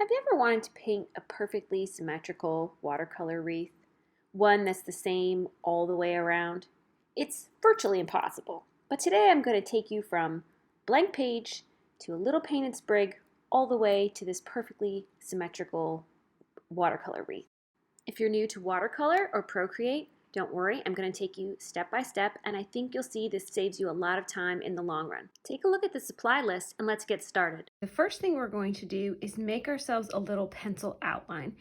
Have you ever wanted to paint a perfectly symmetrical watercolor wreath? One that's the same all the way around? It's virtually impossible, but today I'm going to take you from blank page to a little painted sprig all the way to this perfectly symmetrical watercolor wreath. If you're new to watercolor or Procreate, don't worry, I'm going to take you step by step, and I think you'll see this saves you a lot of time in the long run. Take a look at the supply list and let's get started. The first thing we're going to do is make ourselves a little pencil outline.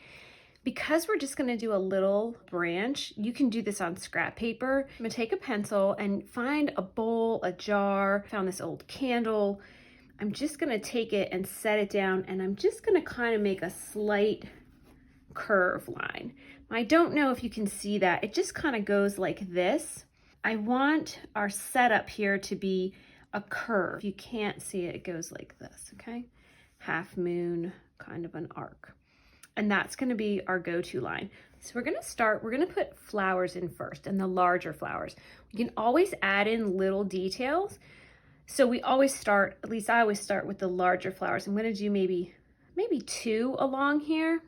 Because we're just going to do a little branch, you can do this on scrap paper. I'm going to take a pencil and find a bowl, a jar, found this old candle. I'm just going to take it and set it down, and I'm just going to kind of make a slight curve line. I don't know if you can see that. It just kind of goes like this. I want our setup here to be a curve. If you can't see it, it goes like this, okay? Half moon, kind of an arc. And that's going to be our go-to line. So we're going to put flowers in first, and the larger flowers. We can always add in little details. So we always start, at least I always start with the larger flowers. I'm going to do maybe 2 along here.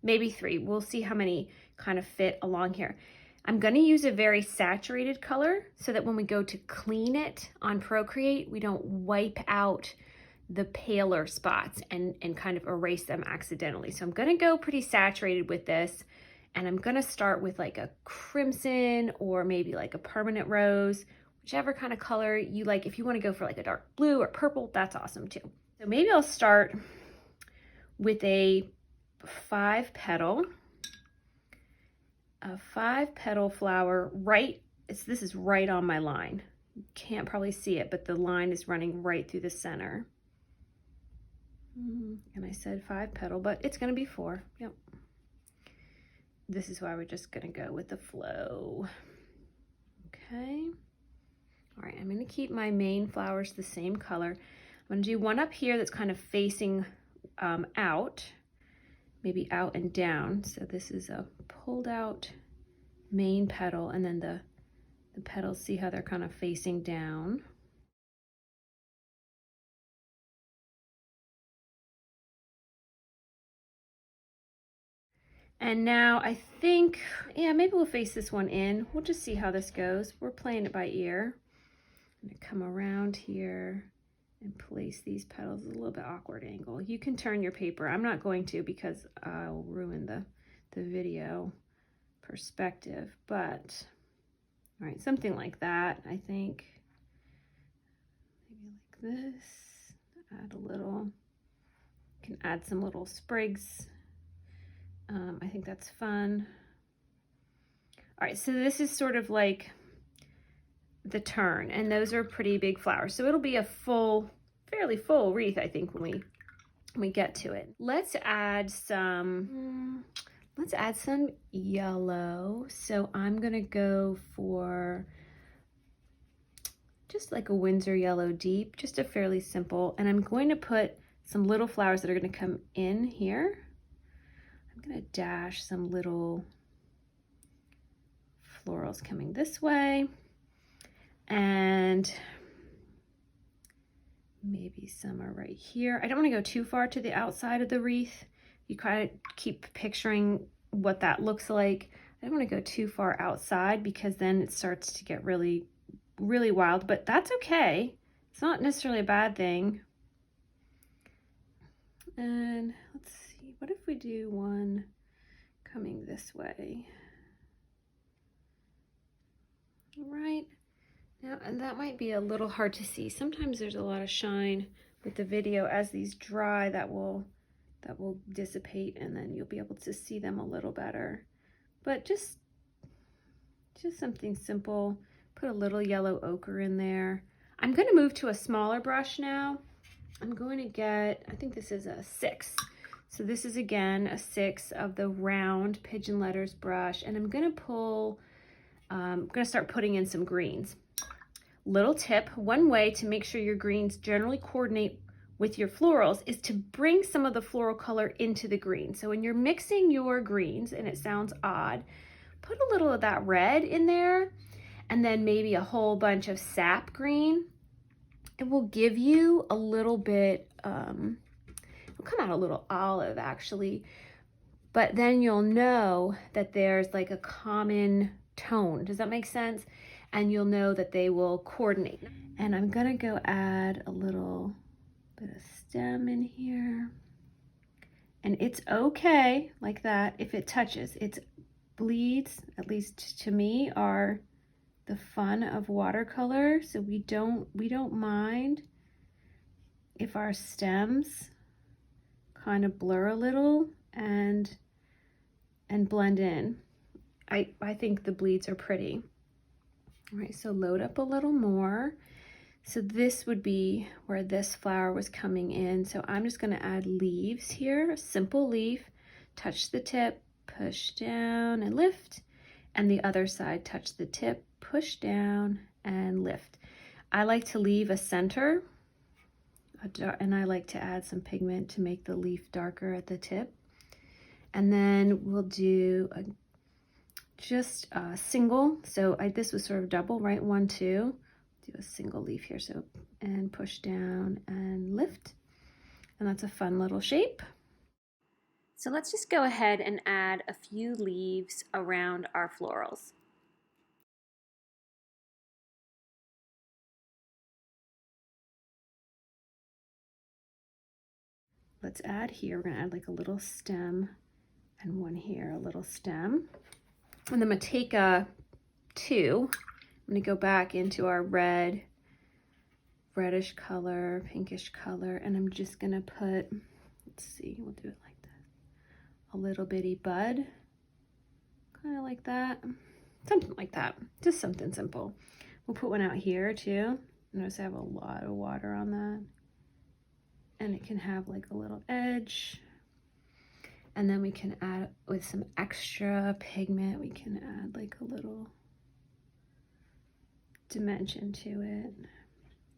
Maybe 3. We'll see how many kind of fit along here. I'm going to use a very saturated color so that when we go to clean it on Procreate, we don't wipe out the paler spots and kind of erase them accidentally. So I'm going to go pretty saturated with this, and I'm going to start with like a crimson or maybe like a permanent rose, whichever kind of color you like. If you want to go for like a dark blue or purple, that's awesome too. So maybe I'll start with a 5-petal flower. This is right on my line. You can't probably see it, but the line is running right through the center. And I said 5-petal, but it's going to be 4. Yep. This is why we're just going to go with the flow. Okay. All right, I'm going to keep my main flowers the same color. I'm going to do one up here that's kind of facing out. Maybe out and down. So this is a pulled out main petal, and then the petals, see how they're kind of facing down. And now I think, yeah, maybe we'll face this one in. We'll just see how this goes. We're playing it by ear. I'm gonna come around here and place these petals at a little bit awkward angle. You can turn your paper. I'm not going to because I'll ruin the video perspective, but all right, something like that, I think. Maybe like this. Add a little, can add some little sprigs. I think that's fun. All right, so this is sort of like the turn, and those are pretty big flowers. So it'll be a fairly full wreath, I think, when we get to it. Let's add some yellow. So I'm gonna go for just like a Winsor yellow deep, just a fairly simple, and I'm going to put some little flowers that are gonna come in here. I'm gonna dash some little florals coming this way, and maybe some are right here. I don't want to go too far to the outside of the wreath. You kind of keep picturing what that looks like. I don't want to go too far outside because then it starts to get really, really wild, but that's okay. It's not necessarily a bad thing. And let's see, what if we do one coming this way? All right. Now, and that might be a little hard to see. Sometimes there's a lot of shine with the video. As these dry, that will dissipate, and then you'll be able to see them a little better. But just something simple. Put a little yellow ochre in there. I'm going to move to a smaller brush now. I'm going to get, I think this is a 6. So this is again a 6 of the round Pigeon Letters brush, and I'm going to start putting in some greens. Little tip, one way to make sure your greens generally coordinate with your florals is to bring some of the floral color into the green. So when you're mixing your greens, and it sounds odd, put a little of that red in there, and then maybe a whole bunch of sap green. It will give you a little bit it'll come out a little olive actually, but then you'll know that there's like a common tone. Does that make sense? And you'll know that they will coordinate. And I'm gonna go add a little bit of stem in here. And it's okay like that if it touches. It's bleeds, at least to me, are the fun of watercolor. So we don't mind if our stems kind of blur a little and blend in. I think the bleeds are pretty. All right, so load up a little more. So this would be where this flower was coming in. So I'm just going to add leaves here, a simple leaf, touch the tip, push down and lift, and the other side, touch the tip, push down and lift. I like to leave a center, and I like to add some pigment to make the leaf darker at the tip. And then we'll do just a single. So this was sort of double, right? 1, 2. Do a single leaf here, so, and push down and lift, and that's a fun little shape. So let's just go ahead and add a few leaves around our florals. Let's add here, we're gonna add like a little stem and one here, a little stem. And then I'm gonna take a 2, I'm gonna go back into our reddish color, pinkish color, and I'm just gonna put, let's see, we'll do it like this, a little bitty bud, kind of like that, something like that, just something simple. We'll put one out here too. Notice I have a lot of water on that, and it can have like a little edge. And then we can add, with some extra pigment, we can add like a little dimension to it.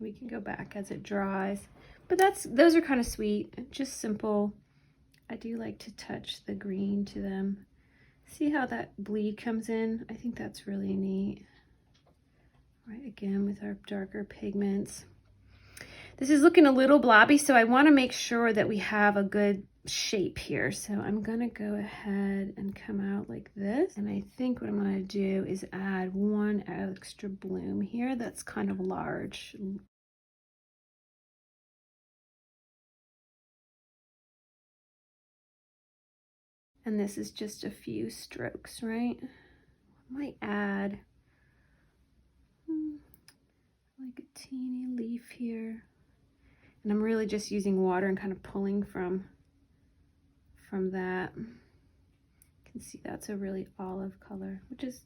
We can go back as it dries, but those are kind of sweet, just simple. I do like to touch the green to them. See how that bleed comes in? I think that's really neat. Right, again with our darker pigments. This is looking a little blobby, so I want to make sure that we have a good shape here. So I'm gonna go ahead and come out like this, and I think what I'm gonna do is add one extra bloom here that's kind of large. And this is just a few strokes, right? I might add like a teeny leaf here, and I'm really just using water and kind of pulling from that. You can see that's a really olive color, which is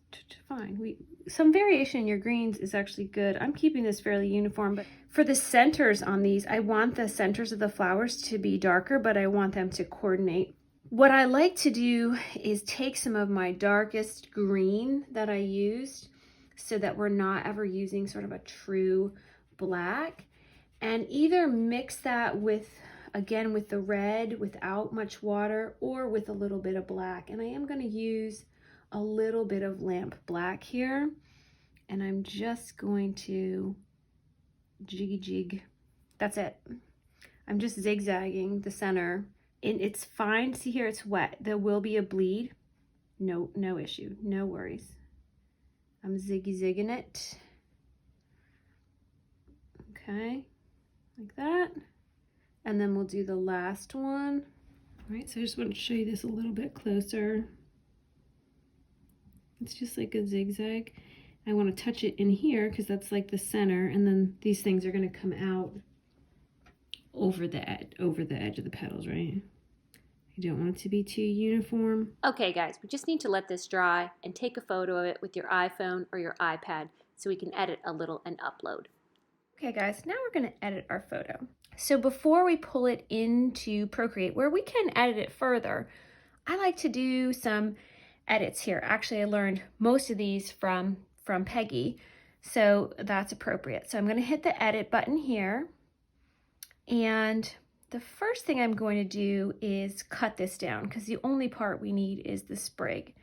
fine. Some variation in your greens is actually good. I'm keeping this fairly uniform, but for the centers on these, I want the centers of the flowers to be darker, but I want them to coordinate. What I like to do is take some of my darkest green that I used, so that we're not ever using sort of a true black, and either mix that with, again, with the red without much water, or with a little bit of black. And I am going to use a little bit of lamp black here, and I'm just going to jig. That's it. I'm just zigzagging the center, and it's fine. See here, it's wet. There will be a bleed. No issue, no worries. I'm zigging it. Okay, like that. And then we'll do the last one. All right, so I just want to show you this a little bit closer. It's just like a zigzag. I want to touch it in here because that's like the center, and then these things are going to come out over the edge of the petals, right? You don't want it to be too uniform. Okay guys, we just need to let this dry and take a photo of it with your iPhone or your iPad so we can edit a little and upload. Okay guys, now we're going to edit our photo. So before we pull it into Procreate, where we can edit it further, I like to do some edits here. Actually, I learned most of these from Peggy, so that's appropriate. So I'm going to hit the edit button here, and the first thing I'm going to do is cut this down, because the only part we need is the sprig.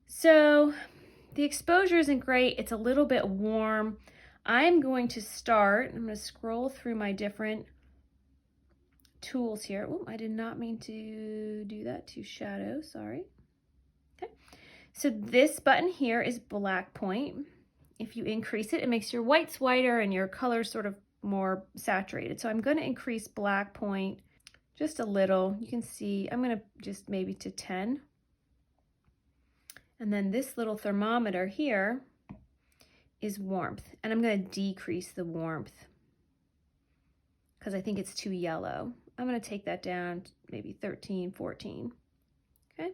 So the exposure isn't great. It's a little bit warm. I'm going to start, I'm going to scroll through my different tools here. Oh, I did not mean to do that to shadow, sorry. Okay, so this button here is black point. If you increase it, it makes your whites whiter and your colors sort of more saturated. So I'm going to increase black point just a little. You can see I'm going to just maybe to 10. And then this little thermometer here is warmth, and I'm going to decrease the warmth because I think it's too yellow. I'm going to take that down to maybe 13, 14. Okay.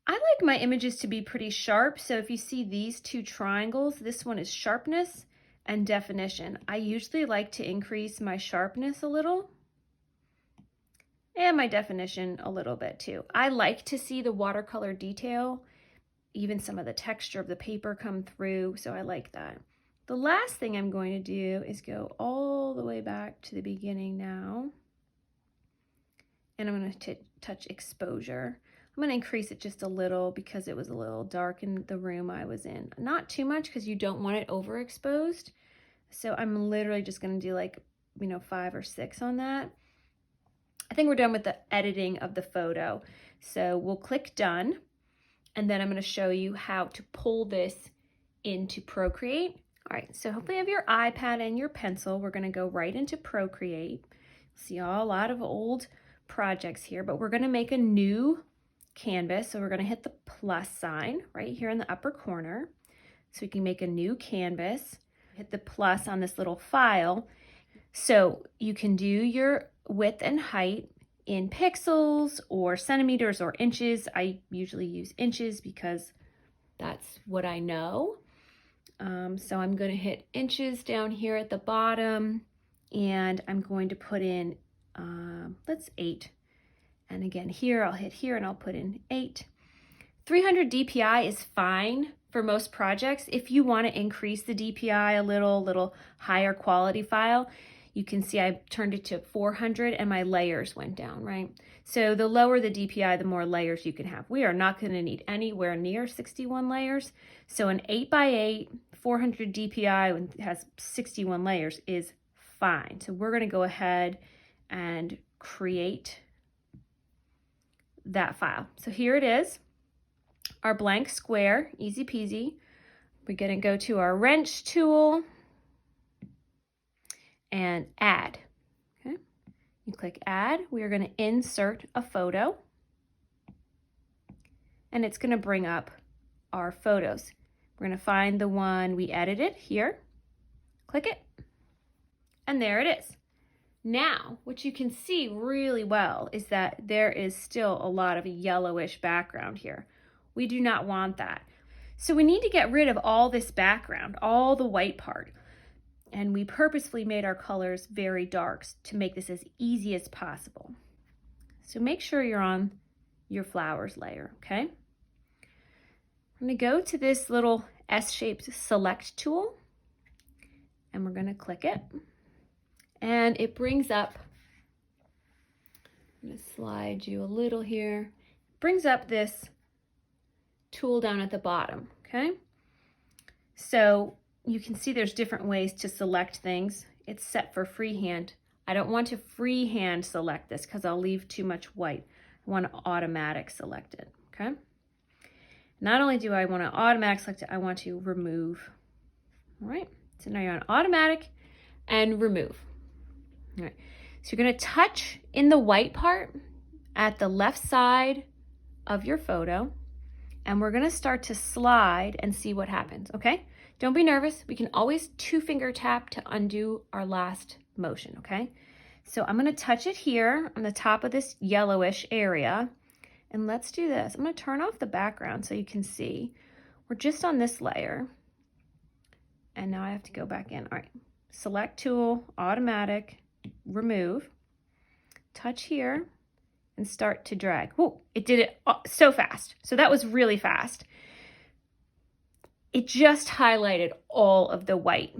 I like my images to be pretty sharp, so if you see these two triangles, this one is sharpness and definition. I usually like to increase my sharpness a little and my definition a little bit too. I like to see the watercolor detail, even some of the texture of the paper come through, so I like that. The last thing I'm going to do is go all the way back to the beginning now, and I'm going to touch exposure. I'm going to increase it just a little because it was a little dark in the room I was in. Not too much because you don't want it overexposed. So I'm literally just going to do like, 5 or 6 on that. I think we're done with the editing of the photo. So we'll click done. And then I'm going to show you how to pull this into Procreate. All right, so hopefully you have your iPad and your pencil. We're going to go right into Procreate. See a lot of old projects here, but we're going to make a new canvas. So we're going to hit the plus sign right here in the upper corner. So we can make a new canvas. Hit the plus on this little file. So you can do your width and height in pixels or centimeters or inches. I usually use inches because that's what I know. So I'm going to hit inches down here at the bottom, and I'm going to put in, let's 8. And again, here I'll hit here and I'll put in 8. 300 DPI is fine for most projects. If you want to increase the DPI a little higher quality file, you can see I turned it to 400 and my layers went down, right? So the lower the DPI, the more layers you can have. We are not going to need anywhere near 61 layers. So an 8x8, 400 DPI when it has 61 layers is fine. So we're going to go ahead and create that file. So here it is, our blank square, easy peasy. We're going to go to our wrench tool and add. Okay, you click add. We are going to insert a photo, and it's going to bring up our photos. We're going to find the one we edited here, click it, and there it is. Now, what you can see really well is that there is still a lot of a yellowish background here. We do not want that. So we need to get rid of all this background, all the white part. And we purposefully made our colors very dark to make this as easy as possible. So make sure you're on your flowers layer, okay? I'm going to go to this little S-shaped select tool, and we're going to click it. And it brings up, I'm going to slide you a little here, brings up this tool down at the bottom, okay? So you can see there's different ways to select things. It's set for freehand. I don't want to freehand select this because I'll leave too much white. I want to automatic select it, okay? Not only do I want to automatic select it, I want to remove. All right, so now you're on automatic and remove. All right, so you're going to touch in the white part at the left side of your photo, and we're going to start to slide and see what happens, okay? Don't be nervous. We can always 2-finger tap to undo our last motion, okay? So I'm going to touch it here on the top of this yellowish area, and let's do this. I'm going to turn off the background so you can see. We're just on this layer, and now I have to go back in. All right, select tool, automatic, remove, touch here, and start to drag. Whoa, it did it so fast. So that was really fast. It just highlighted all of the white.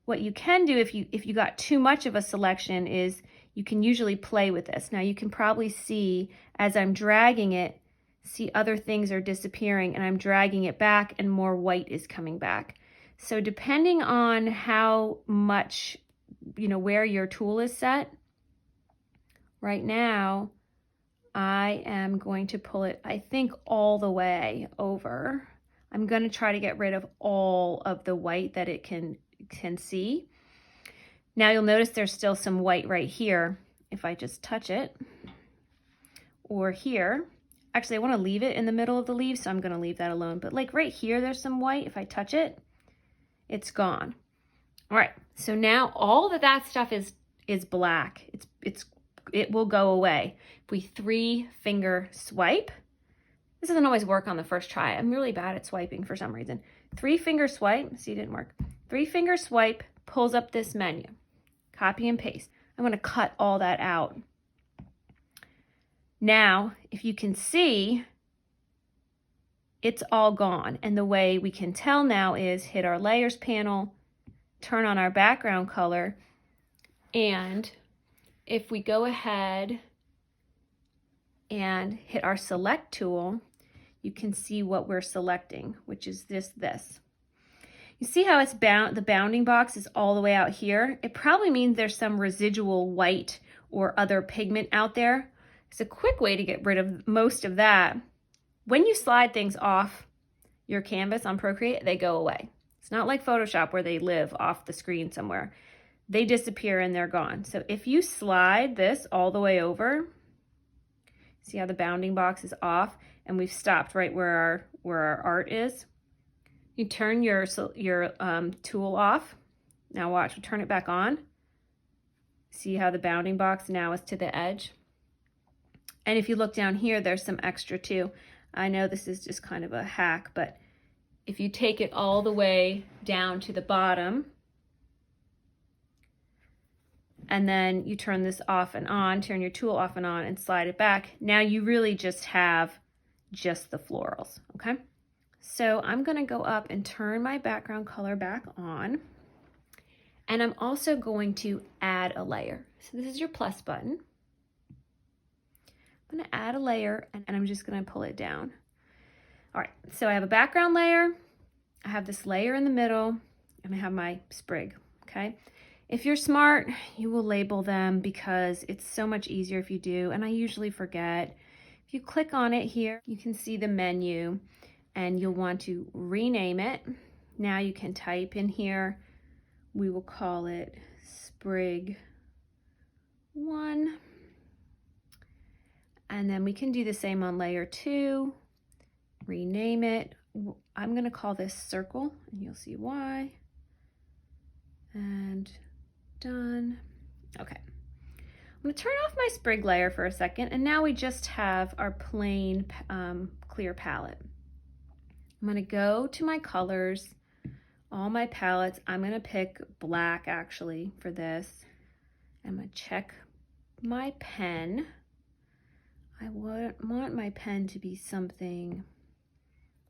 What you can do if you got too much of a selection is you can usually play with this. Now you can probably see as I'm dragging it, see other things are disappearing, and I'm dragging it back and more white is coming back. So depending on how much, where your tool is set, right now, I am going to pull it, I think, all the way over. I'm going to try to get rid of all of the white that it can see. Now you'll notice there's still some white right here. If I just touch it, or here, actually I want to leave it in the middle of the leaves, so I'm going to leave that alone. But like right here, there's some white. If I touch it, it's gone. All right, so now all of that stuff is black. It will go away. If we 3-finger swipe, this doesn't always work on the first try. I'm really bad at swiping for some reason. 3-finger swipe, see, it didn't work. 3-finger swipe pulls up this menu. Copy and paste. I'm going to cut all that out. Now, if you can see, it's all gone. And the way we can tell now is hit our layers panel, turn on our background color, and if we go ahead and hit our select tool, you can see what we're selecting, which is this. You see how it's the bounding box is all the way out here? It probably means there's some residual white or other pigment out there. It's a quick way to get rid of most of that. When you slide things off your canvas on Procreate, they go away. It's not like Photoshop where they live off the screen somewhere. They disappear and they're gone. So if you slide this all the way over, see how the bounding box is off and we've stopped right where our art is. You turn your tool off. Now watch, we turn it back on. See how the bounding box now is to the edge. And if you look down here, there's some extra too. I know this is just kind of a hack, but if you take it all the way down to the bottom, and then you turn this off and on, turn your tool off and on and slide it back, now you really just have just the florals, okay? So I'm gonna go up and turn my background color back on, and I'm also going to add a layer. So this is your plus button. I'm gonna add a layer and I'm just gonna pull it down. All right, so I have a background layer, I have this layer in the middle, and I have my sprig, okay? If you're smart, you will label them because it's so much easier if you do, and I usually forget. If you click on it here, you can see the menu, and you'll want to rename it. Now you can type in here, we will call it Sprig 1. And then we can do the same on layer 2, rename it. I'm gonna call this Circle, and you'll see why. And done. Okay. I'm gonna turn off my Sprig layer for a second, and now we just have our plain clear palette. I'm gonna go to my colors, all my palettes. I'm gonna pick black actually for this. I'm gonna check my pen. I want my pen to be something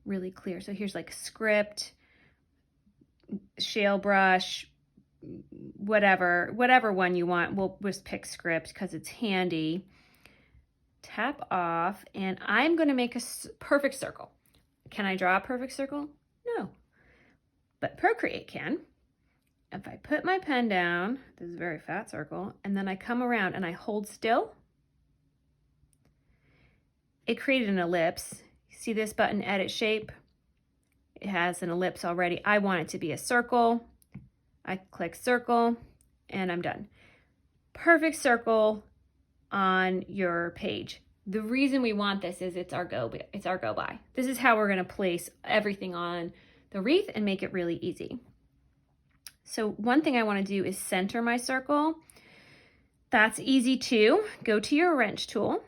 really clear. So here's like Script, Shale Brush, whatever one you want. We'll just pick Script because it's handy. Tap off, and I'm going to make a perfect circle. Can I draw a perfect circle? No, but Procreate can. If I put my pen down, this is a very fat circle, and then I come around and I hold still, it created an ellipse. See this button, Edit Shape? It has an ellipse already. I want it to be a circle. I click circle, and I'm done. Perfect circle on your page. The reason we want this is it's our go by. This is how we're gonna place everything on the wreath and make it really easy. So one thing I wanna do is center my circle. That's easy too. Go to your wrench tool,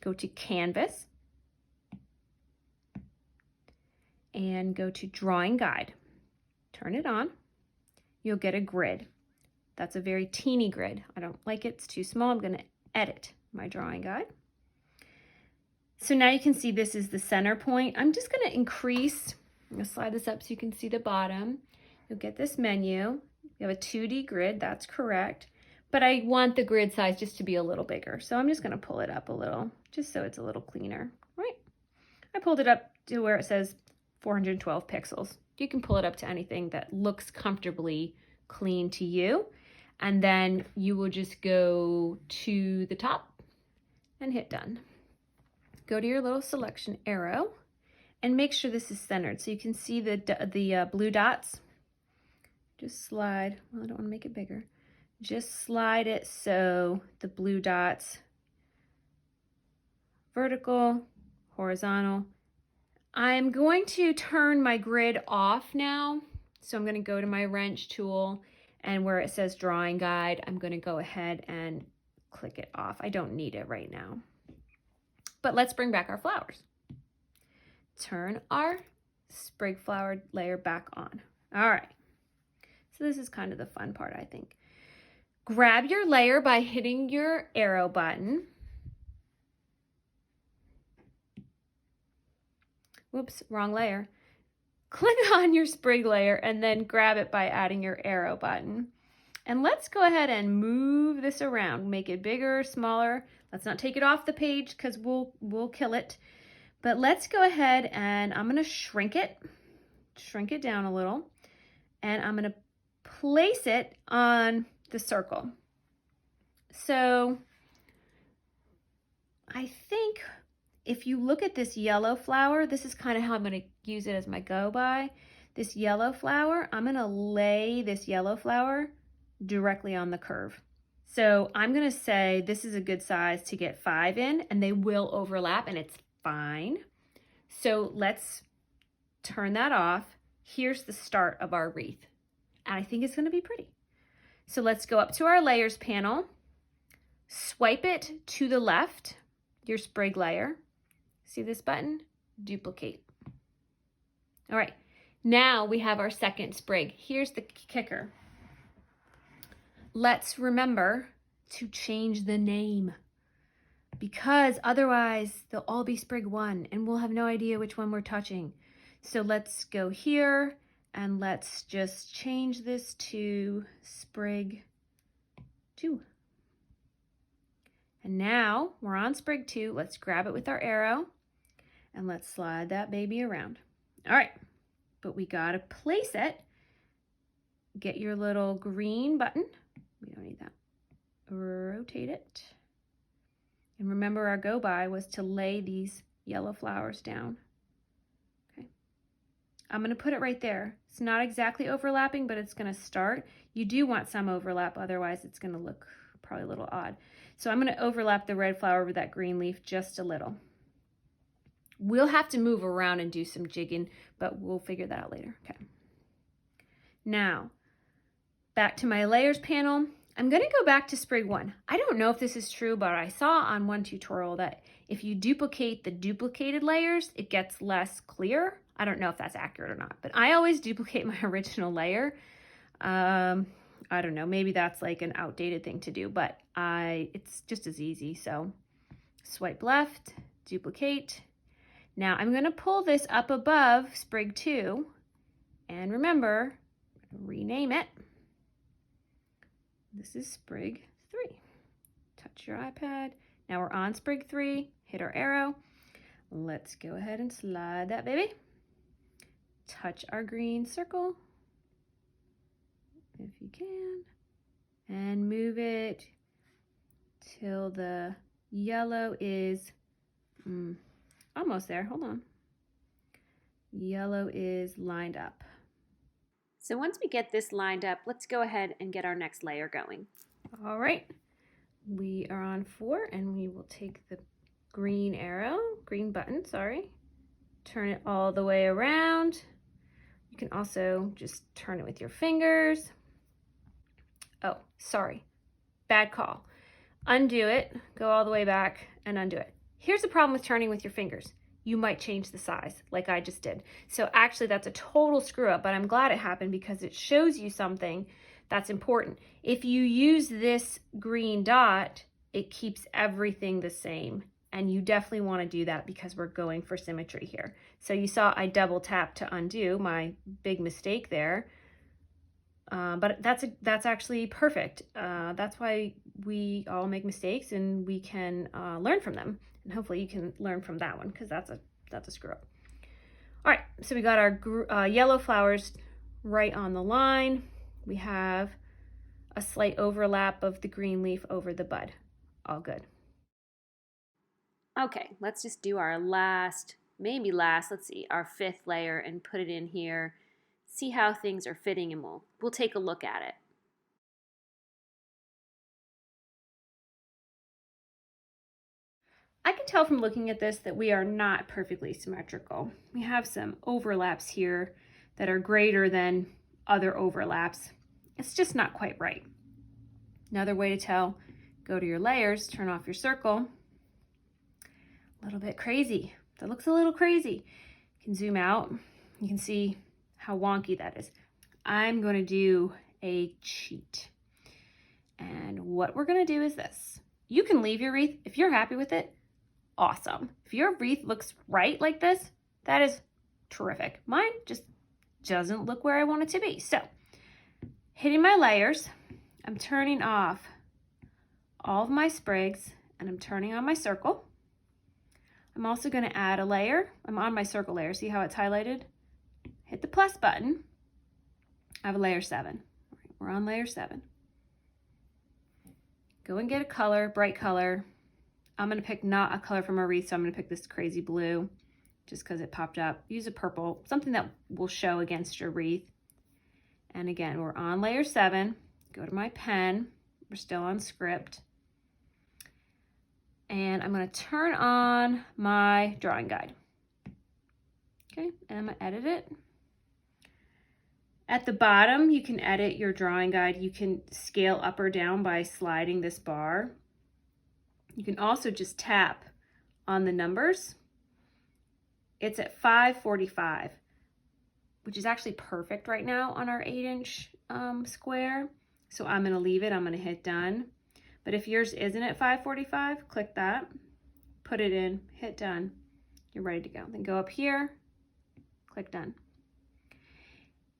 go to Canvas, and go to Drawing Guide. Turn it on. You'll get a grid. That's a very teeny grid. I don't like it, it's too small. I'm gonna edit my drawing guide. So now you can see this is the center point. I'm just gonna increase, I'm gonna slide this up so you can see the bottom. You'll get this menu. You have a 2D grid, that's correct. But I want the grid size just to be a little bigger. So I'm just gonna pull it up a little, just so it's a little cleaner, right? I pulled it up to where it says 412 pixels. You can pull it up to anything that looks comfortably clean to you. And then you will just go to the top and hit done. Go to your little selection arrow and make sure this is centered. So you can see the blue dots. Just slide, well, I don't want to make it bigger. Just slide it so the blue dots, vertical, horizontal. I'm going to turn my grid off now. So I'm going to go to my wrench tool, and where it says drawing guide, I'm going to go ahead and click it off. I don't need it right now. But let's bring back our flowers. Turn our sprig flower layer back on. All right. So this is kind of the fun part, I think. Grab your layer by hitting your arrow button. Whoops, wrong layer. Click on your sprig layer and then grab it by adding your arrow button. And let's go ahead and move this around. Make it bigger, smaller. Let's not take it off the page because we'll kill it. But let's go ahead and I'm going to shrink it down a little. And I'm going to place it on the circle. So I think if you look at this yellow flower, this is kind of how I'm going to use it as my go-by. This yellow flower, I'm going to lay this yellow flower directly on the curve. So I'm going to say this is a good size to get 5 in, and they will overlap, and it's fine. So let's turn that off. Here's the start of our wreath, and I think it's going to be pretty. So let's go up to our layers panel, swipe it to the left, your sprig layer. See this button? Duplicate. All right, now we have our second sprig. Here's the kicker. Let's remember to change the name, because otherwise they'll all be sprig 1 and we'll have no idea which one we're touching. So let's go here and let's just change this to sprig 2. And now we're on sprig 2. Let's grab it with our arrow and let's slide that baby around. All right, but we gotta place it. Get your little green button. We don't need that. Rotate it. And remember, our go-by was to lay these yellow flowers down. Okay. I'm gonna put it right there. It's not exactly overlapping, but it's gonna start. You do want some overlap, otherwise it's gonna look probably a little odd. So I'm gonna overlap the red flower with that green leaf just a little. We'll have to move around and do some jigging, but we'll figure that out later. Okay. Now, back to my layers panel. I'm going to go back to sprig 1. I don't know if this is true, but I saw on one tutorial that if you duplicate the duplicated layers, it gets less clear. I don't know if that's accurate or not, but I always duplicate my original layer. I don't know, maybe that's like an outdated thing to do, but it's just as easy. So swipe left, duplicate. Now I'm going to pull this up above sprig 2, and remember, rename it. This is sprig 3. Touch your iPad. Now we're on sprig 3. Hit our arrow. Let's go ahead and slide that baby. Touch our green circle, if you can, and move it till the yellow is almost there. Hold on. Yellow is lined up. So once we get this lined up, let's go ahead and get our next layer going. All right, we are on 4, and we will take the green button, turn it all the way around. You can also just turn it with your fingers. Oh, sorry, bad call. Undo it, go all the way back and undo it. Here's the problem with turning with your fingers. You might change the size like I just did. So actually that's a total screw up, but I'm glad it happened because it shows you something that's important. If you use this green dot, it keeps everything the same. And you definitely want to do that because we're going for symmetry here. So you saw I double tapped to undo, my big mistake there. But that's actually perfect. That's why we all make mistakes and we can learn from them. And hopefully you can learn from that one because that's a screw up. All right, so we got our yellow flowers right on the line. We have a slight overlap of the green leaf over the bud. All good. Okay, let's just do our last, maybe last, let's see, our 5th layer and put it in here. See how things are fitting and we'll take a look at it. I can tell from looking at this that we are not perfectly symmetrical. We have some overlaps here that are greater than other overlaps. It's just not quite right. Another way to tell, go to your layers, turn off your circle. A little bit crazy. That looks a little crazy. You can zoom out. You can see how wonky that is. I'm going to do a cheat. And what we're going to do is this. You can leave your wreath if you're happy with it. Awesome. If your wreath looks right like this, that is terrific. Mine just doesn't look where I want it to be. So, hitting my layers, I'm turning off all of my sprigs and I'm turning on my circle. I'm also going to add a layer. I'm on my circle layer. See how it's highlighted? Hit the plus button. I have a layer 7. We're on layer 7. Go and get a color, bright color. I'm going to pick not a color from a wreath, so I'm going to pick this crazy blue just because it popped up. Use a purple, something that will show against your wreath. And again, we're on layer 7. Go to my pen. We're still on script. And I'm going to turn on my drawing guide. Okay, and I'm going to edit it. At the bottom, you can edit your drawing guide. You can scale up or down by sliding this bar. You can also just tap on the numbers. It's at 545, which is actually perfect right now on our 8-inch square. So I'm going to leave it. I'm going to hit done. But if yours isn't at 545, click that, put it in, hit done. You're ready to go. Then go up here, click done.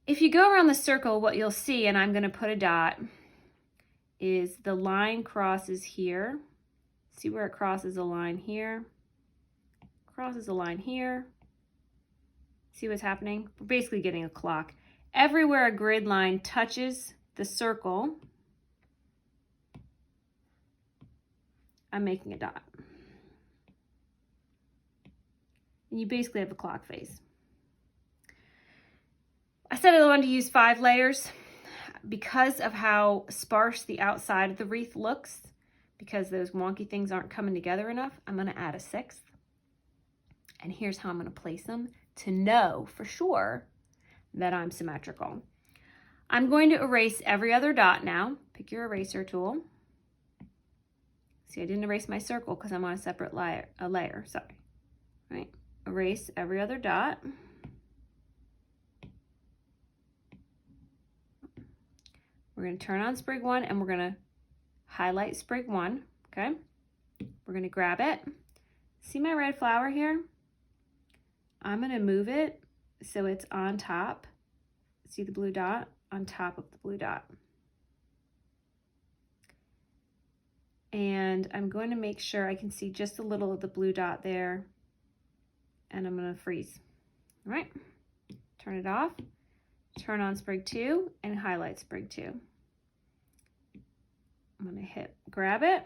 If you go around the circle, what you'll see, and I'm going to put a dot, is the line crosses here. See where it crosses a line here? Crosses a line here. See what's happening? We're basically getting a clock. Everywhere a grid line touches the circle, I'm making a dot. And you basically have a clock face. I said I wanted to use 5 layers because of how sparse the outside of the wreath looks, because those wonky things aren't coming together enough. I'm going to add a 6th. And here's how I'm going to place them to know for sure that I'm symmetrical. I'm going to erase every other dot now. Pick your eraser tool. See, I didn't erase my circle because I'm on a separate layer, sorry. Right, erase every other dot. We're going to turn on Sprig 1 and we're going to highlight Sprig 1, okay? We're going to grab it. See my red flower here? I'm going to move it so it's on top. See the blue dot? On top of the blue dot. And I'm going to make sure I can see just a little of the blue dot there. And I'm going to freeze. All right, turn it off. Turn on Sprig 2 and highlight Sprig 2. I'm going to grab it,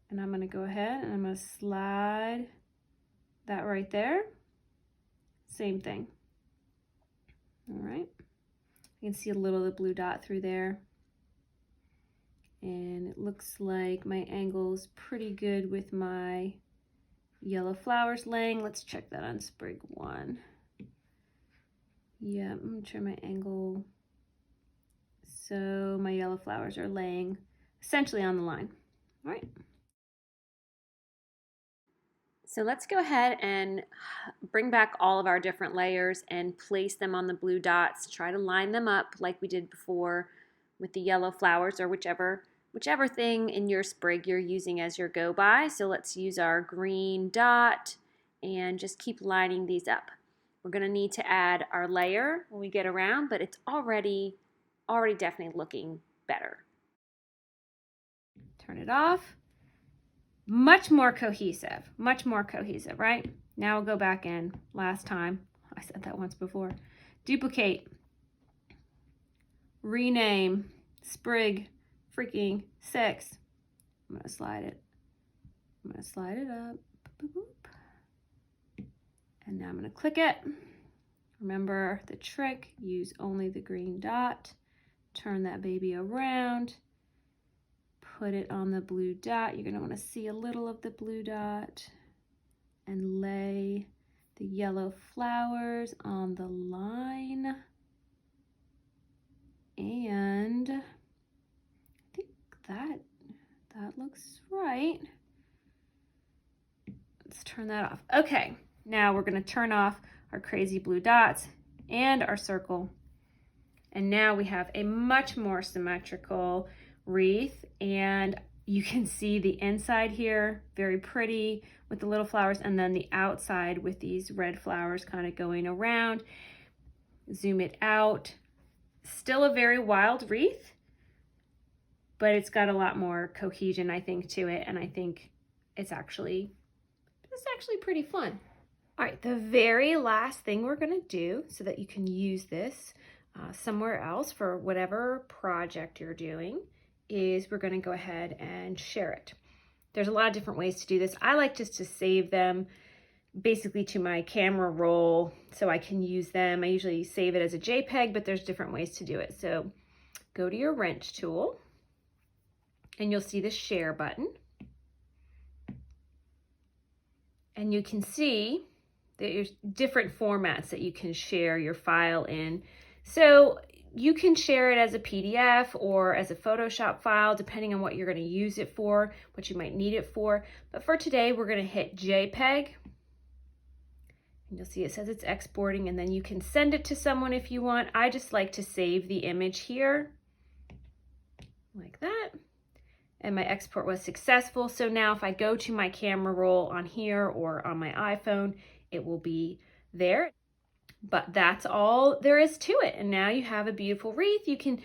and I'm going to go ahead and I'm going to slide that right there. Same thing. All right, you can see a little of the blue dot through there. And it looks like my angle's pretty good with my yellow flowers laying. Let's check that on Sprig 1. Yeah, I'm gonna try my angle. So my yellow flowers are laying essentially on the line. All right. So let's go ahead and bring back all of our different layers and place them on the blue dots. Try to line them up like we did before with the yellow flowers or whichever thing in your sprig you're using as your go by. So let's use our green dot and just keep lining these up. We're going to need to add our layer when we get around, but it's already definitely looking better. Turn it off. Much more cohesive, right? Now we'll go back in last time. I said that once before. Duplicate. Rename. Sprig. Freaking 6. I'm going to slide it. I'm going to slide it up. Boop, boop, boop. And now I'm going to click it. Remember the trick, use only the green dot. Turn that baby around. Put it on the blue dot. You're going to want to see a little of the blue dot. And lay the yellow flowers on the line. And I think that looks right. Let's turn that off. Okay, now we're going to turn off our crazy blue dots and our circle. And now we have a much more symmetrical wreath, and you can see the inside here, very pretty with the little flowers, and then the outside with these red flowers kind of going around. Zoom it out. Still a very wild wreath, but it's got a lot more cohesion, I think, to it, and I think it's actually pretty fun. All right, the very last thing we're going to do so that you can use this somewhere else for whatever project you're doing is we're going to go ahead and share it. There's a lot of different ways to do this. I like just to save them basically to my camera roll so I can use them. I usually save it as a JPEG, but there's different ways to do it. So go to your wrench tool and you'll see the share button. And you can see that there's different formats that you can share your file in. So you can share it as a PDF or as a Photoshop file, depending on what you're going to use it for, what you might need it for. But for today, we're going to hit JPEG. And you'll see it says it's exporting, and then you can send it to someone if you want. I just like to save the image here, like that. And my export was successful. So now if I go to my camera roll on here or on my iPhone, it will be there. But that's all there is to it. And now you have a beautiful wreath. You can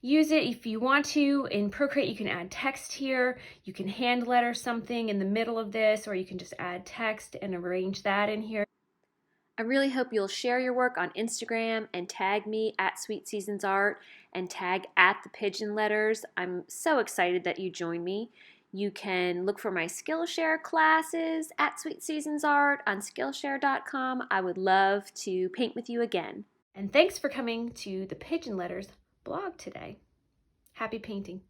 use it if you want to. In Procreate, you can add text here. You can hand letter something in the middle of this, or you can just add text and arrange that in here. I really hope you'll share your work on Instagram and tag me at Sweet Seasons Art and tag at the Pigeon Letters. I'm so excited that you joined me. You can look for my Skillshare classes at Sweet Seasons Art on Skillshare.com. I would love to paint with you again. And thanks for coming to the Pigeon Letters blog today. Happy painting.